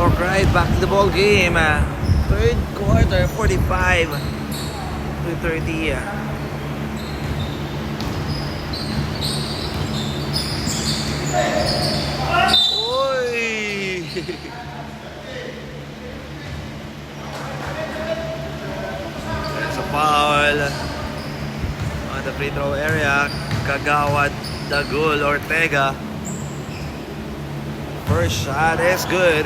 Alright, back to the ball game. Third quarter, 45 to 30. Oy! There's a foul on the free throw area. Kagawad, Dagul, Ortega. First shot is good.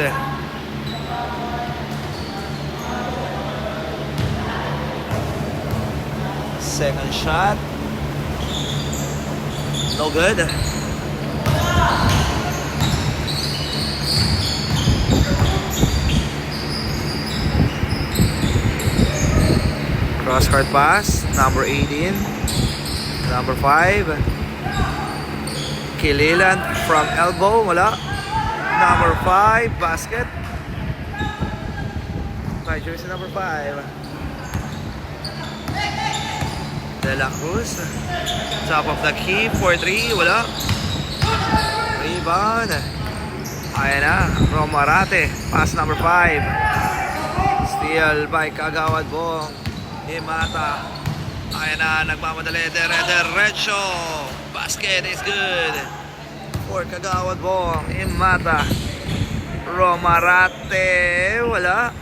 Second shot, no good. Cross court pass, number 18, number 5. Kililan from elbow, wala. Number 5, basket. My jersey number 5. De La Cruz, top of the key, 4-3, wala. Rebound. Ayan na, Romarate, pass number 5. Steal by Kagawad Bong. Imata. Ayan na, nagmamadali, derecho. Basket is good for Kagawad Bong. Imata. Romarate, wala.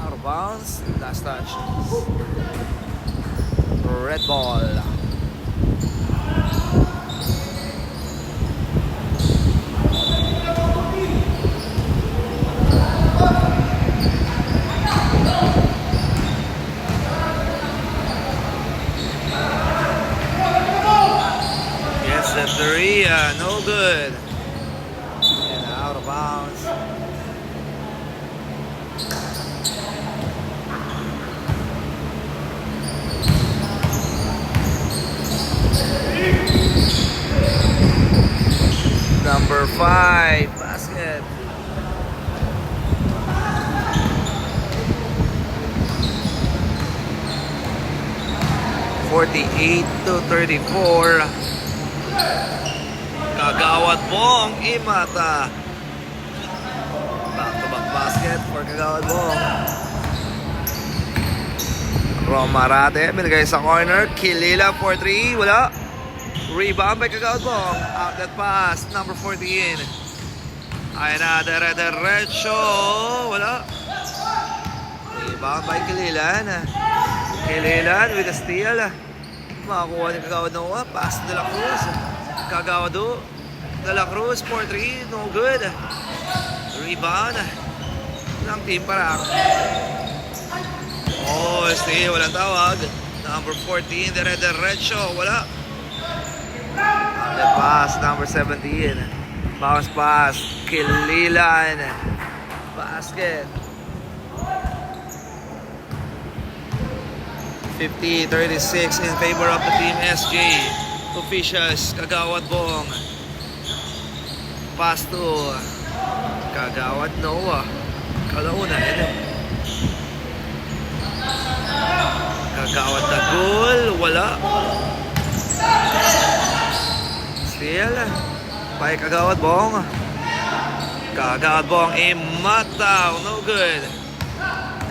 Out of bounds, last touch. Red ball. Gets the 3, no good. And out of bounds. Number 5, basket. (48-34). Kagawad Bong, Imata. Back-to-back basket for Kagawad Bong. Romarate, binigay sa corner. Kilila, 4-3, wala. Rebound by Kagawad Bong. Outlet pass, number 14. Ayan na, derecho. Wala. Rebound by Kililan. Kililan with a steal. Makakuha ni Kagawad Noah. Pass De La Cruz. Kagawad De La Cruz, 4-3. No good. Rebound ng team Parak. Oh, steal. Walang tawag. Number 14, derecho. Wala. The pass, number 17. Bounce pass, Kililan. Basket. 50-36 in favor of the team SJ. Officials, Kagawad Bong. Pass to Kagawad Noah. Kalauna, Kagawad Dagul, wala. Steal by Kagawad Bong. Kagawad Bong, Imata, no good.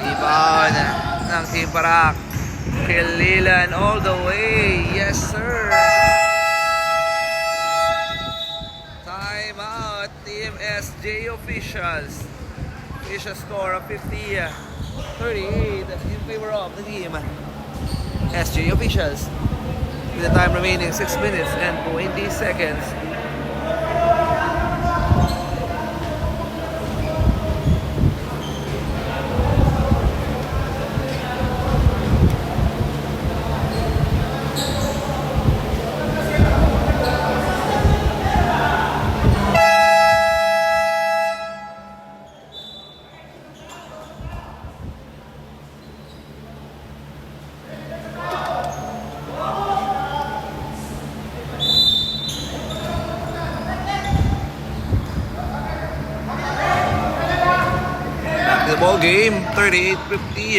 Rebound ng team Parak. Kililan all the way. Yes, sir. Time out, team SJ officials. Official score of 50-38 in favor of the team SJ officials. With the time remaining 6 minutes and 20 seconds. The ball game, 38-50.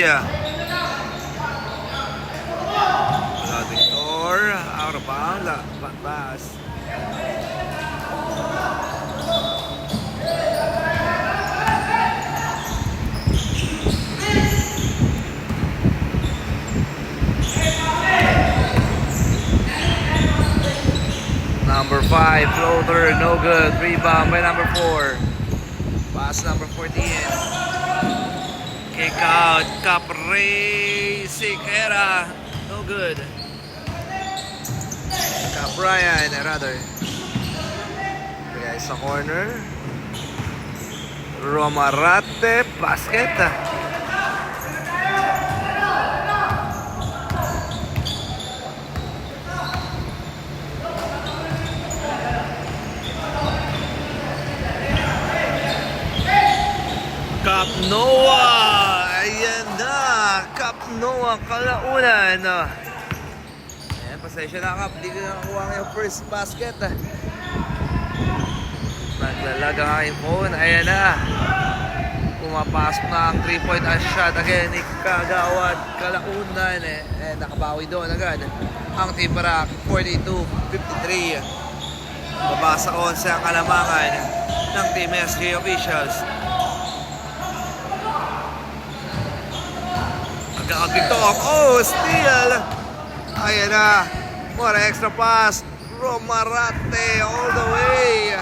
Victor, out of bounds, back pass. floater, no good. Rebound by number 4. Pass number 14. Kick out, Capre Siqueira, no good. Brian, rather. Bigay sa corner. Romarate, basket. Cap Noah! Ayan na! Cap Noah, Kalaunan. Ayan, pasensya na, Cap. Hindi ko nakakuha yung first basket. Naglalag ang aking phone. Ayan na. Pumapasok na ang 3-point shot again ni Kagawad Kalaunan. Nakabawi doon agad. Ang Team Parak, 42-53. Babasa 11 ang kalamangan ng Team SJ officials. Nag-tiktok. Oh, steal! Ayan na. More extra pass. Romarate all the way.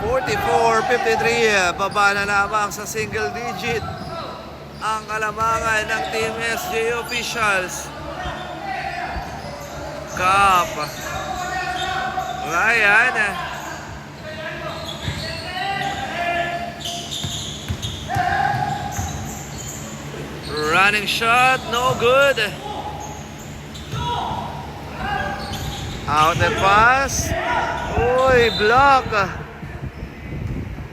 44-53. Baba na lamang sa single digit ang kalamangan ng Team SJ officials. Cap Ryan. Running shot, no good. Out and pass. Uy, block.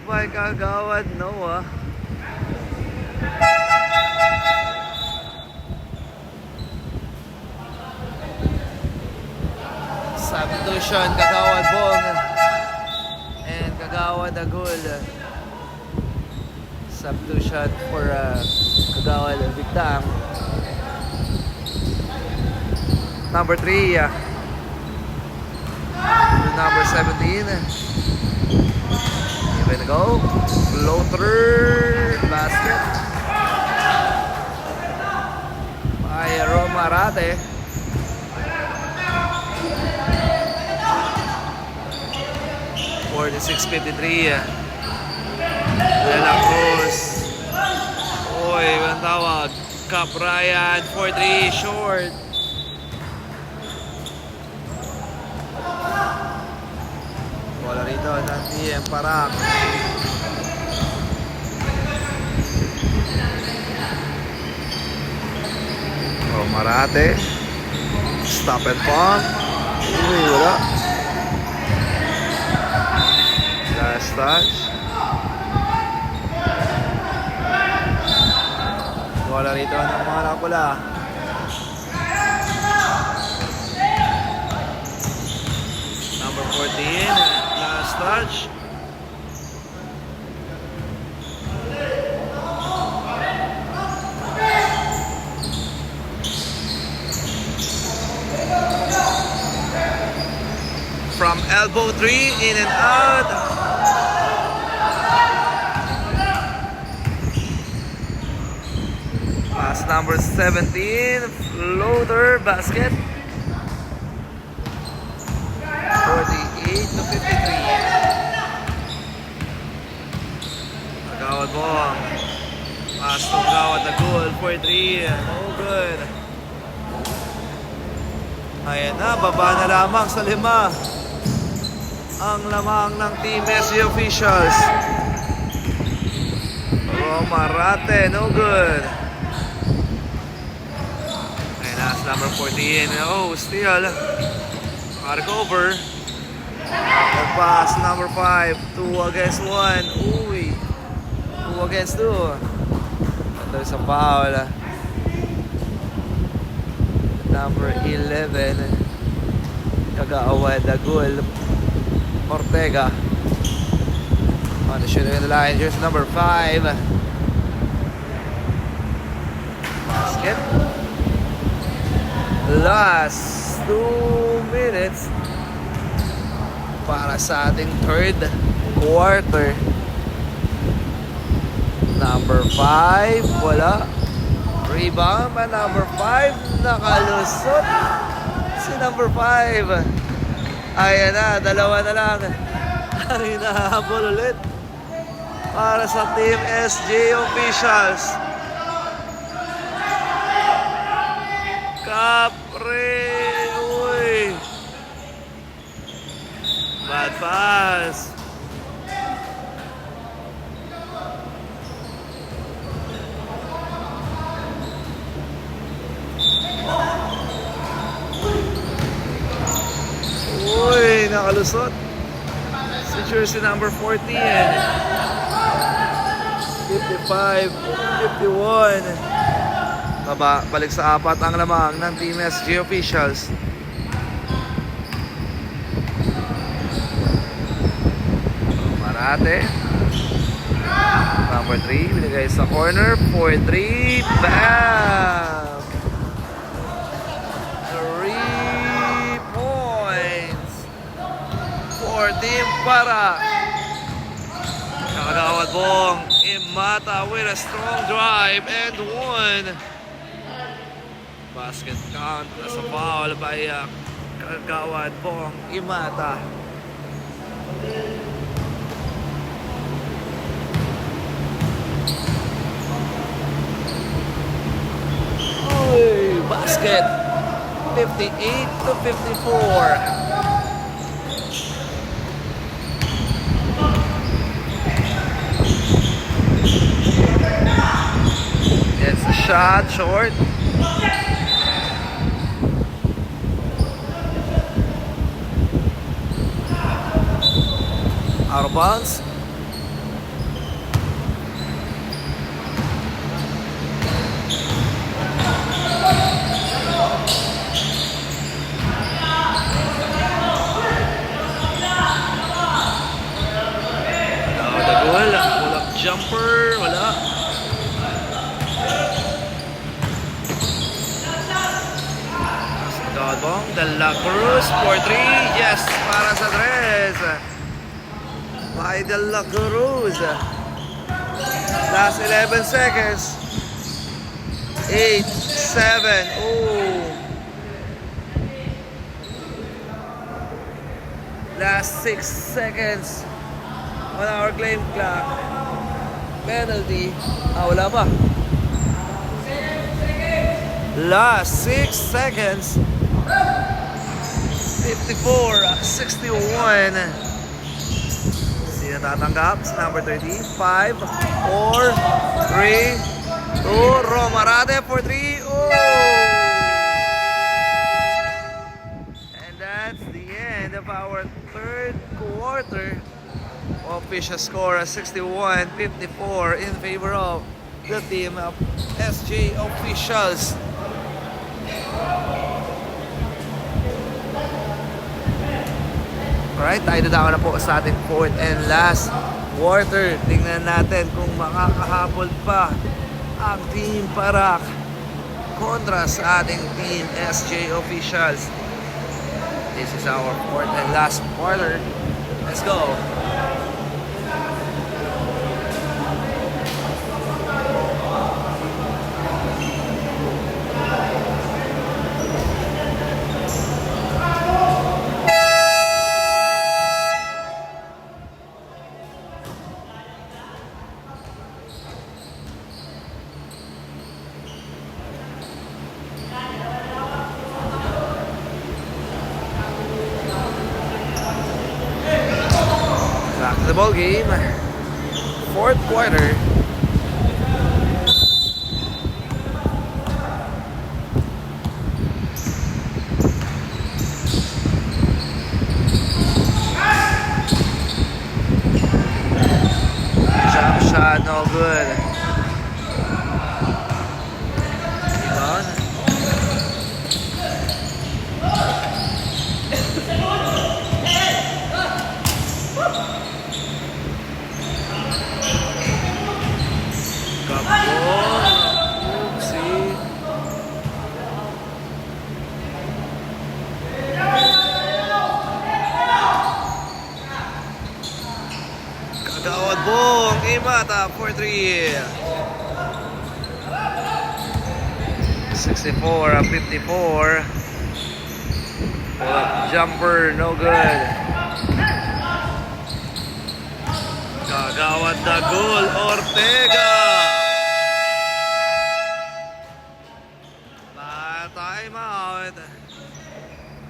By Kagawad Noah. Substitution, Kagawad Bong. And Kagawad Agul. Substitution for Kagawad Victang. Number 3. Number 17. Here we go. Floater basket. By Romarate. $46.53. De La Cruz. Uy, walang tawag. Cap Ryan, 4-3, short. Bola rito ng TM Parak. Romarate. Stop and pump. Uy, wala. Last touch. Wala rito ng mga nakapula. Number 14, last touch. From elbow 3, in and out. Pass number 17, floater basket. 48-53. Kagawad Bong. Pass to Kagawad na goal, 4-3. No good. Ayan na, baba na lamang sa 5. Ang lamang ng Team SJ officials. Romarate, no good. Number 14. Oh, steal. Mark over. After pass, number 5. 2 against 1. Uy. 2 against 2. There's a foul. Number 11. Kagawad Agul Ortega. On the shooting in the line. Here's number 5. Basket. Last 2 minutes para sa ating third quarter. Number 5, wala. Rebound pa number 5, nakalusot. number 5. Ayan na, dalawa na lang. Ang hinahabol ulit para sa Team SJ officials. Capre, uy. Bad pass. Uy, nakalusot. Si jersey number 14. 55, 51. Balik sa 4 ang lamang ng Team SJ officials. Marate. Number 3, binigay sa corner. 4-3, bam! 3 points for Team Para. Nakagawad Bong Imata with a strong drive and 1. Basket count as a foul by Kagawad Bong Imata. Uy, basket 58-54. It's a shot short. Out of bounds. Pull-up jumper, wala. Dodong De La Cruz for 3. Yes, para sa 3 by De La Cruz. Last 11 seconds. 8, 7. Oh. Last 6 seconds on our claim clock. Penalty. Wala pa. Last 6 seconds. 54-61. Sino tatanggap? Number 30. 5, 4, 3, 2. Romarate for 3. Oh! And that's the end of our third quarter. Official score 61-54 in favor of the team of SJ officials. Alright, tayo na po sa ating fourth and last quarter. Tingnan natin kung makakahabol pa ang Team Parak kontra sa ating Team SJ officials. This is our fourth and last quarter. Let's go! Back to the ball game. Fourth quarter. Jump shot, no good. Rebound. Kagawad Bong Imata for 3. 64-54. Pull-up jumper, no good. Gagawad na goal, Ortega! Time out.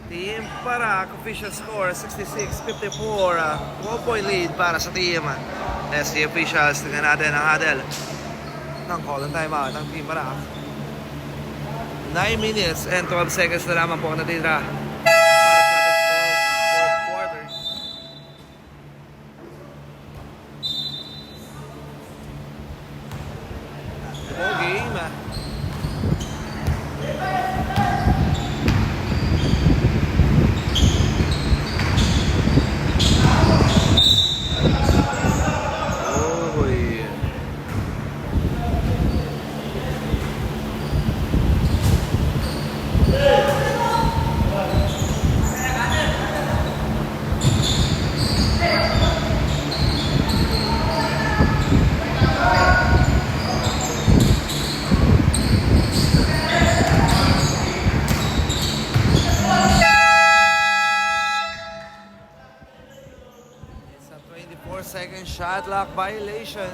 Team Parak, official score 66-54. 1-point lead para sa team. SG officials, tingnan natin ang huddle ng call and time out ng Team Parak. 9 minutes and 12 seconds na lamang po ang natira para sa ating fourth quarter. Ball game. It's a 24-second shot clock violation.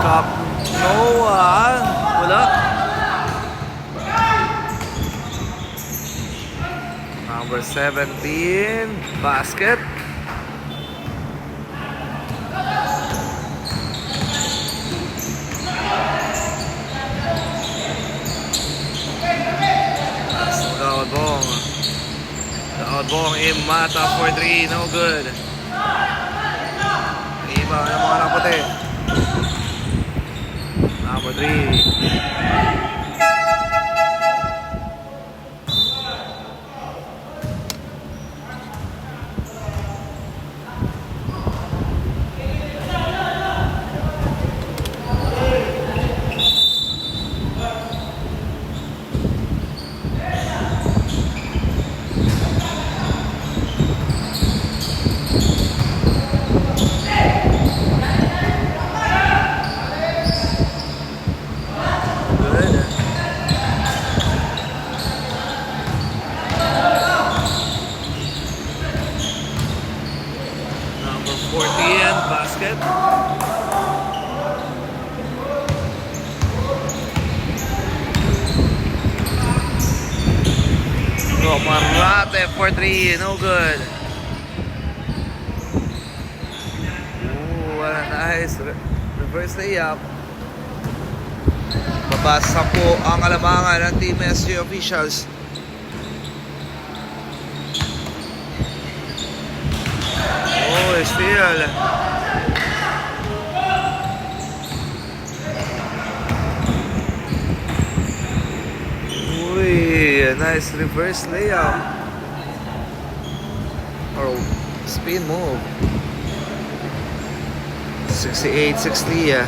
Cup Noah. Wala. Number 17, basket. Outbong Imata for 3, no good. Iba ng mga naputi. Number 3. Number 14, basket. Marate for 3, no good. Ooh, what a nice reverse layup. Babasa po ang alamangan ng Team SG officials. Oh, steal. Uy, a nice reverse layup. Or spin move. 68-60.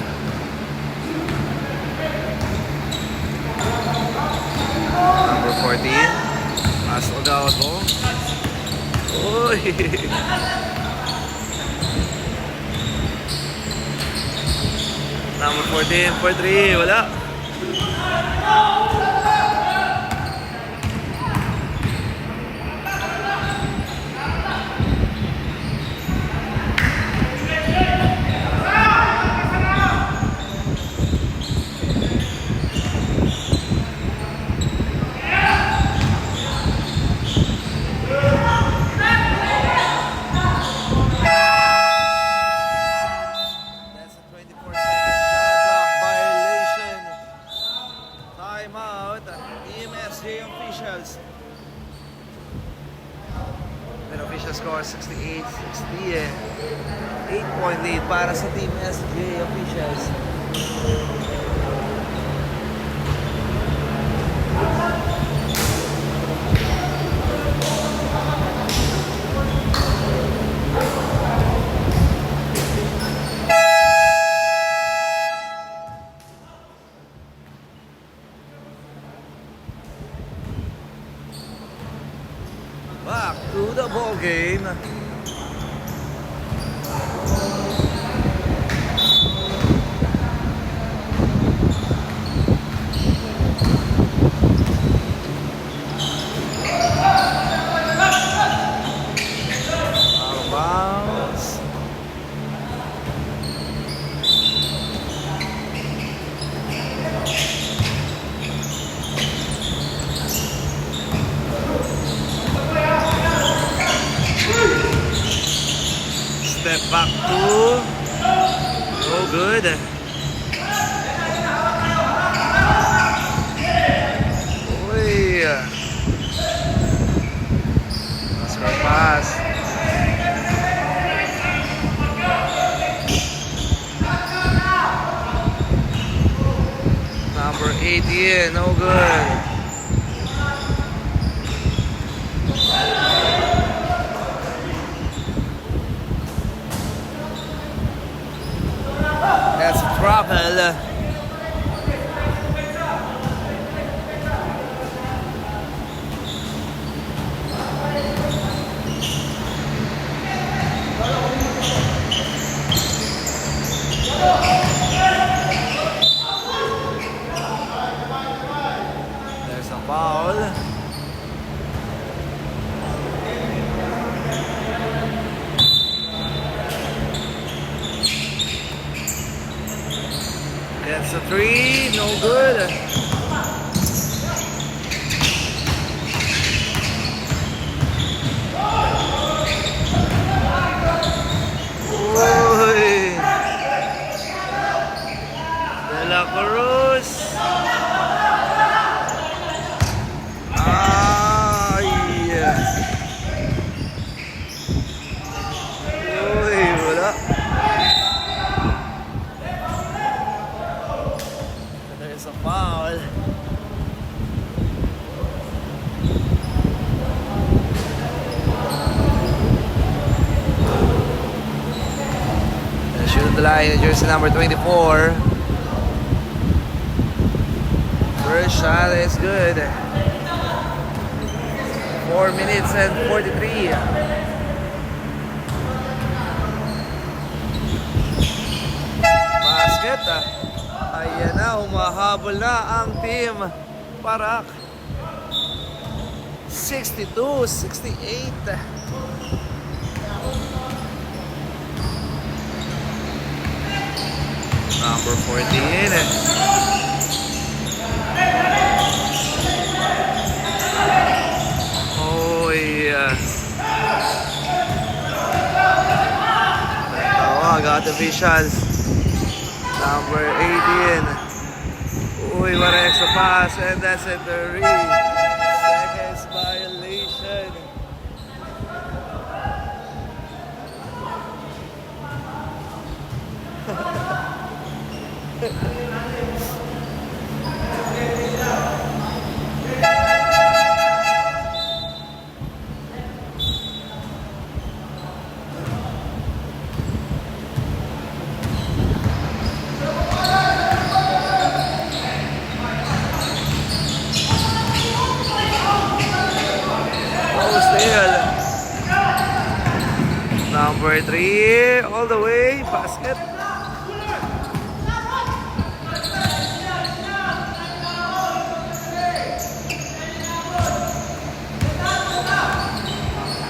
Number 14. Pass Ogawa po. Uy. Number 14 for 3. Wala. Officials. The official score 68-60. 8-point lead para sa Team SJ officials. Back to the ball game. Two. No good. Uy. Score pass. Number 18, no good. That's a trouble. There's a foul. That's a three, no good. Uy. De La Cruz. Ay. Uy, wala. There's a foul. Shoot the line, jersey number 24. First shot is good. 4 minutes and 43. Basket. Ayan na, humahabol na ang team Parak. 62-68. Number 14. Oh, yeah. Oh, I got the visuals. Number 18. Uy, what an extra pass. And that's a 3 seconds violation. Number 3, all the way, basket.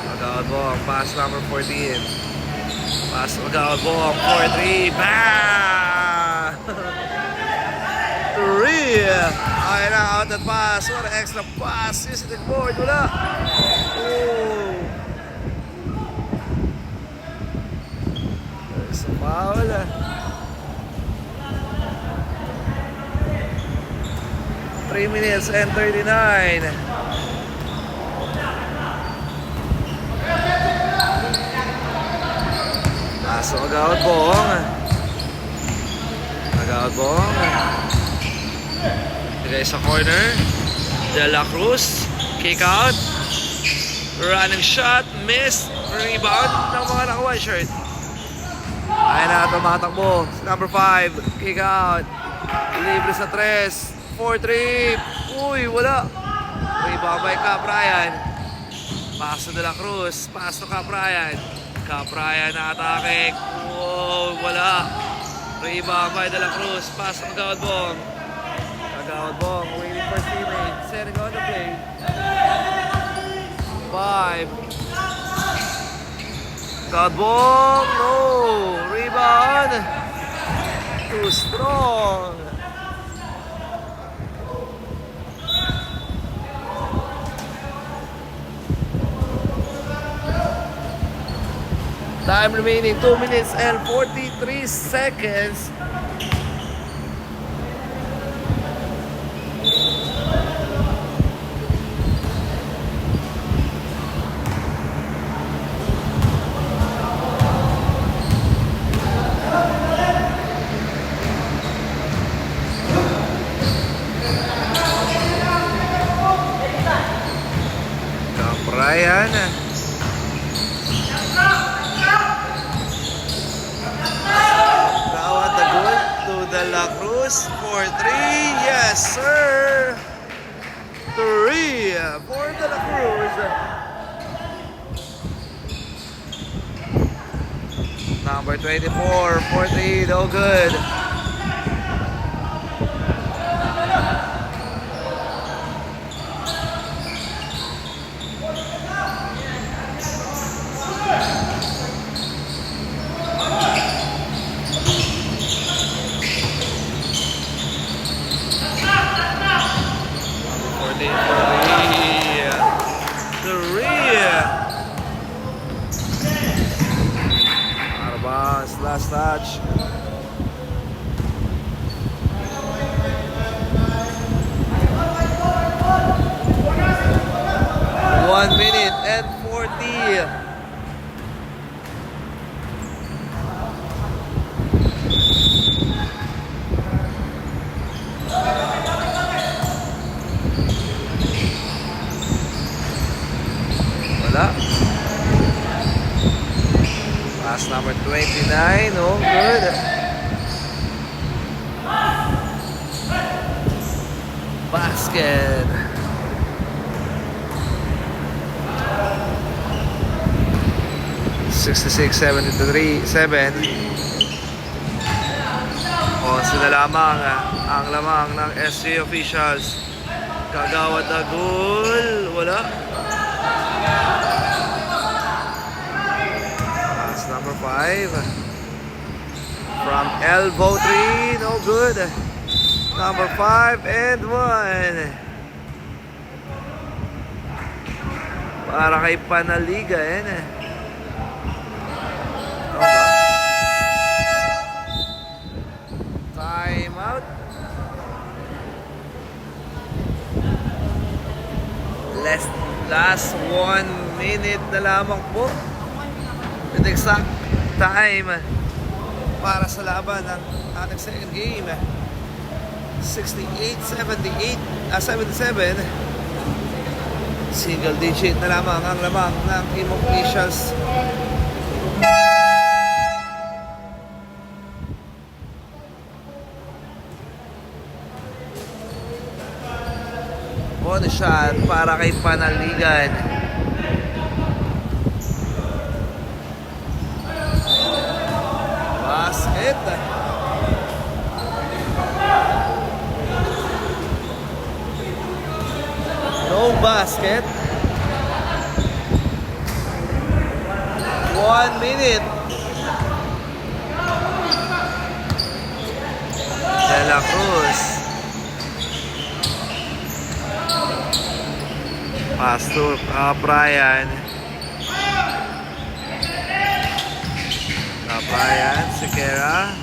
Magawad pass number 14. Pass magawad ball, 4-3, bam! 3! Ay na, out that pass. What an extra pass. Using the board, wala. Oh. There's a foul. 3 minutes and 39. Paso agad bong. Agad bong. Bigay sa corner. De La Cruz. Kick out. Running shot. Miss. Rebound ng mga naka-white shirt. Ayun na, tumatakbo. Number 5. Kick out. Libre sa 3. 4-3. Uy, wala. Rebound by Cap Ryan. Paso De La Cruz. Paso Cap Ryan. Cap Ryan na atake. Wow, wala. Rebound by De La Cruz. Paso Magawad Bong. Magawad Bong. Waiting for teammate. Setting on the play. 5. Magawad Bong. No. Rebound. Too strong. Time remaining 2 minutes and 43 seconds. Ryan. Gawad the goal to De La Cruz for 3. Yes, sir. 3 for De La Cruz. Number 24 for 3. No good. Last touch. One minute and 40. Wala. Pass number 29, oh good. Basket. $66.73 7. Onse na lamang ang lamang ng SJ officials. Kagawad na goal. Wala. Number 5 from elbow 3, no good. Number 5 and 1 para kay Panaliga yan eh. Time out. Last 1 minute na lamang po. With exact time para sa laban ng ating second game. 68-77. Single digit na lamang ang lamang ng team officials. One shot para kay Panaligan. Basket. No basket. 1 minute. De La Cruz. Pass to Brian. Brian, Sequeira.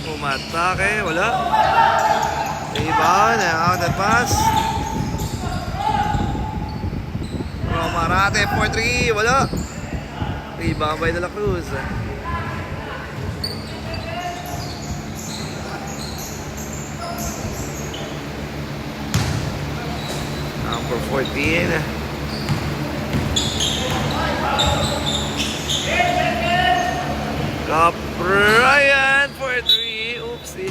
Umatake, wala. Rebound, out and pass. Romarate for 3, wala. Rebound by De La Cruz. Number 14. Brian for 3. Oopsie.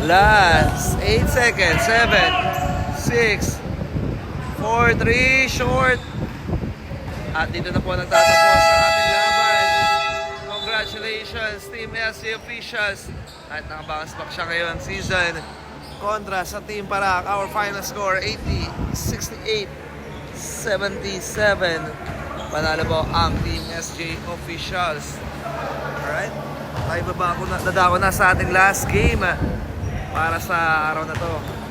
Last 8 seconds. 7, 6, 4, 3, short. At dito na po nagtatapos ang ating laban. Congratulations, Team SC officials. At nakabangasbak siya ngayong season kontra sa Team Parak. Our final score 80-68-77. Panalo po ang Team SJ officials. Alright, tayo dadako na sa ating last game para sa araw na to.